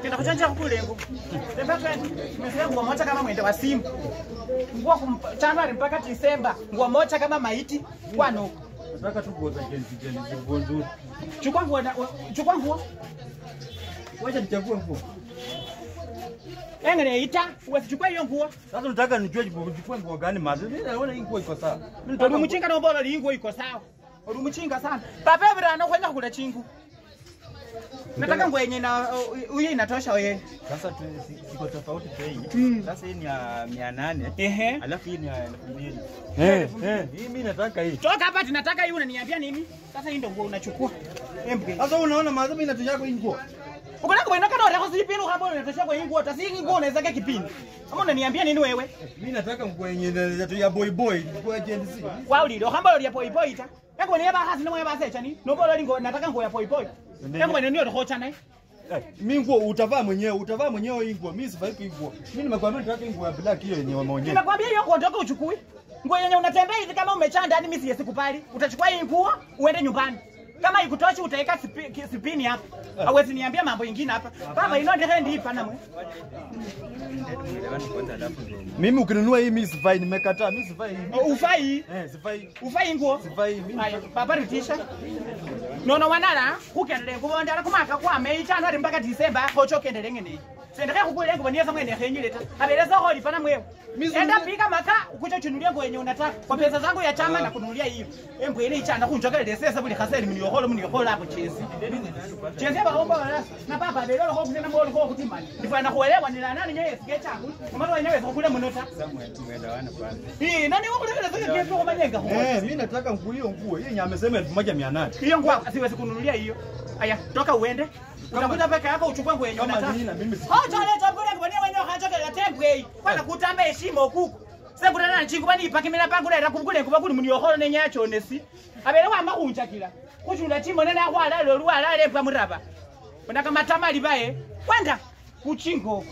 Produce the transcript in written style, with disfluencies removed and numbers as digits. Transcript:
Tena kuchanja kule ngo. Temba twende. Tumefika nguo moja kama mwende wa simu. Nguo Januari mpaka Disemba. Nguo moja kama maiti kwano. Nataka tu nguo za Gen Z nguo nzuri. Chukua nguo. Wacha nichague nguo. Engene ita, usichukue hiyo nguo. Sasa nataka nijue chukue nguo gani mazi. Mimi naona hii nguo iko sawa. Odi mchinga na mbona hii nguo iko sawa. Odi mchinga sana. Papa brana kwenda kula chingu. Nataka nguo yenye na huyo inatosha wewe. Sasa siko tofauti bei. Sasa hii ni ya 800. Alafu hii ni ya 2000. Hii mimi nataka hii. Toka hapa tunataka hii unaniambia nini? Sasa hii ndio nguo unachukua. Sasa unaona mazi mimi natosha kwa hii nguo. Ukona kwenda kana rako zipinu hapo unatosha kwa hii nguo tasiki nguo unaweza kile kipindi. Kama unaniambia nini wewe? Mimi nataka nguo yenye ya boy nguo ya Gen Z. Wao ndio hamba ya boy ta. Yango ni yaba hasi nimwe basecha ni. Nobo ngo nataka nguo ya boy. Yango ni ndio hocha naye. Mimi nguo utavaa mwenyewe hii nguo. Mimi sivai hii nguo. Mimi nimekwambia nataka nguo ya black hiyo yenye wameonyesha. Nimekwambia hiyo nguo ndio uchukue. Nguo yenye unatembea hivi kama umechanda hadi mimi sikupali. Utachukua hii nguo uende nyumbani. Kama ikutoshi utaweka sipini hapa. Hawezi niambia mambo mengine hapa. Baba ino ndio ndi pana mwe. Mimi ukinunua hii mimi sivai nimekataa. Mimi sivai hii. Ufai? Sivai. Ufai nguo? Sivai mimi. Haya, baba ritisha. Nono wanala kukendelea kubondala kumaka kwa Mei Januari mpaka Disemba hocho kendelea ngene. Sendeka kukule ngo baniza mwene henyileta. Abeleza holi pana mwewe. Enda pika maka ukucho chunulia ngo yenye unataka. Kwa pesa zangu ya chama na kununulia hiyo. Embo ile ichana kunjoka lesesa buli khaseli mni yoholo hapo chezi. Chezi ba homba wala na baba lelo ho kusema mbona ho kutimani. Nifana kuelewa ni nani nyewe sikecha. Kama wenyewe kukule mnota. Tumeelewana kwanza. Nani wako ndio zake kitu kwa majenga ho. Mimi nataka nguo hii amesema 1800. Hiyo nguo siwezi kununulia hiyo. Aya, toka uende. Utakuta peka yako uchukue nguo yenye unataka. Leta mbona ngone wenyewe hachoka ya tembe. Kwana kutamba heshima kuku. Sasa kutana na chingu bani ipakimira pangu na kukule kuba kuli munyoholo nenyacho nesi. Abere wa mahunja kila. Kuchunda chimo nene akwala lo lwala lepwa muraba. Bona kama tamali bae. Kwenda kuchingo.